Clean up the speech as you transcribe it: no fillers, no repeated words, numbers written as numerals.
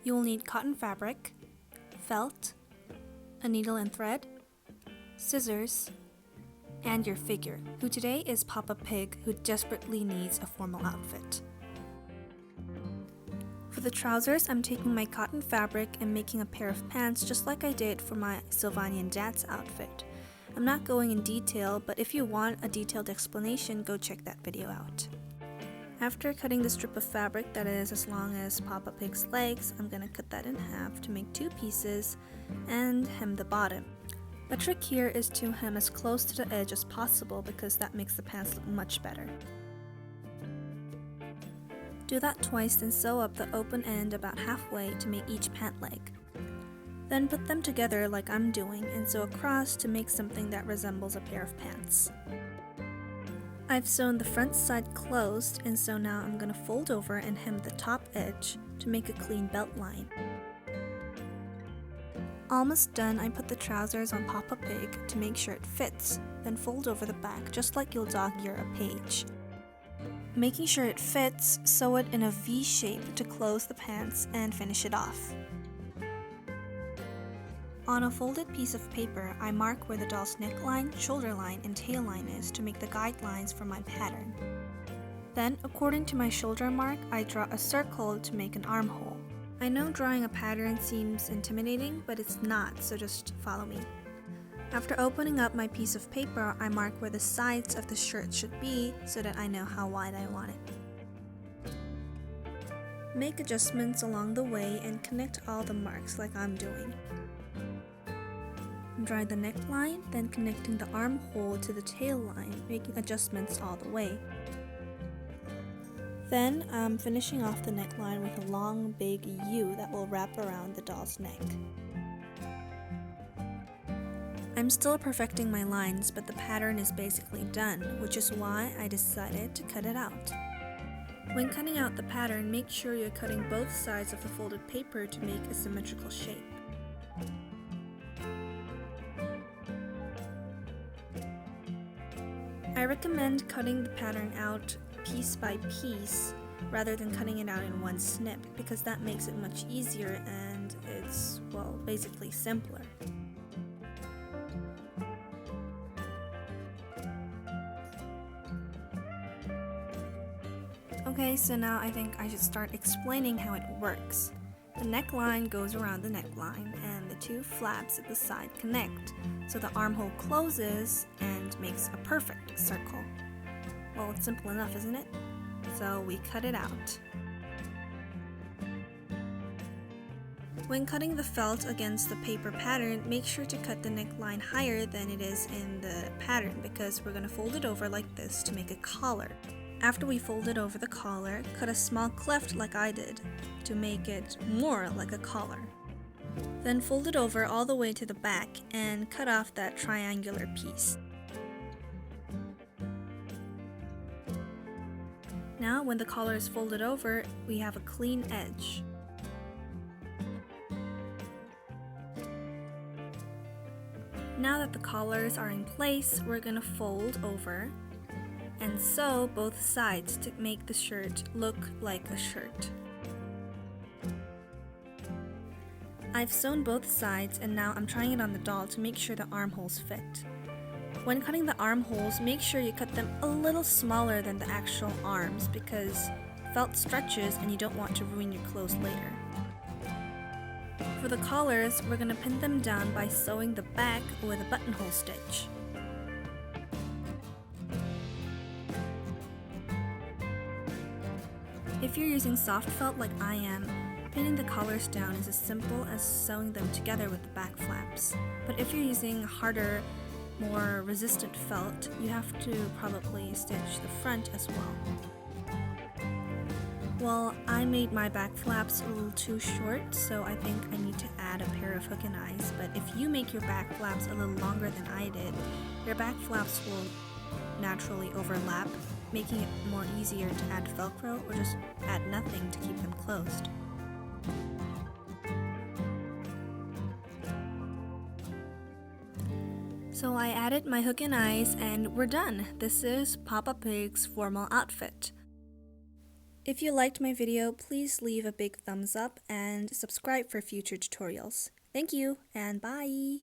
You will need cotton fabric, felt, a needle and thread, scissors, and your figure, who today is Papa Pig, who desperately needs a formal outfit. For the trousers, I'm taking my cotton fabric and making a pair of pants just like I did for my Sylvanian dance outfit. I'm not going in detail, but if you want a detailed explanation, go check that video out. After cutting the strip of fabric that is as long as Papa Pig's legs, I'm going to cut that in half to make two pieces and hem the bottom. The trick here is to hem as close to the edge as possible because that makes the pants look much better. Do that twice, then sew up the open end about halfway to make each pant leg. Then put them together like I'm doing and sew across to make something that resembles a pair of pants. I've sewn the front side closed, and so now I'm going to fold over and hem the top edge to make a clean belt line. Almost done, I put the trousers on Papa Pig to make sure it fits, then fold over the back just like you'll dog-ear a page. Making sure it fits, sew it in a V shape to close the pants and finish it off. On a folded piece of paper, I mark where the doll's neckline, shoulder line, and tail line is to make the guidelines for my pattern. Then, according to my shoulder mark, I draw a circle to make an armhole. I know drawing a pattern seems intimidating, but it's not, so just follow me. After opening up my piece of paper, I mark where the sides of the shirt should be so that I know how wide I want it. Make adjustments along the way and connect all the marks like I'm doing. Dry the neckline, then connecting the armhole to the tail line, making adjustments all the way. Then I'm finishing off the neckline with a long big U that will wrap around the doll's neck. I'm still perfecting my lines, but the pattern is basically done, which is why I decided to cut it out. When cutting out the pattern, make sure you're cutting both sides of the folded paper to make a symmetrical shape. I recommend cutting the pattern out piece by piece rather than cutting it out in one snip because that makes it much easier and it's, well, basically simpler. Okay, so now I think I should start explaining how it works. The neckline goes around the neckline and the two flaps at the side connect, so the armhole closes and makes a perfect circle. Well, it's simple enough, isn't it? So we cut it out. When cutting the felt against the paper pattern, make sure to cut the neckline higher than it is in the pattern because we're going to fold it over like this to make a collar. After we fold it over the collar, cut a small cleft like I did to make it more like a collar. Then fold it over all the way to the back and cut off that triangular piece. Now when the collar is folded over, we have a clean edge. Now that the collars are in place, we're going to fold over and sew both sides to make the shirt look like a shirt. I've sewn both sides and now I'm trying it on the doll to make sure the armholes fit. When cutting the armholes, make sure you cut them a little smaller than the actual arms because felt stretches and you don't want to ruin your clothes later. For the collars, we're going to pin them down by sewing the back with a buttonhole stitch. If you're using soft felt like I am, pinning the collars down is as simple as sewing them together with the back flaps. But if you're using harder, more resistant felt, you have to probably stitch the front as well. Well, I made my back flaps a little too short, so I think I need to add a pair of hook and eyes. But if you make your back flaps a little longer than I did, your back flaps will naturally overlap, making it more easier to add Velcro or just add nothing to keep them closed. So I added my hook and eyes and we're done. This is Papa Pig's formal outfit. If you liked my video, please leave a big thumbs up and subscribe for future tutorials. Thank you, and bye!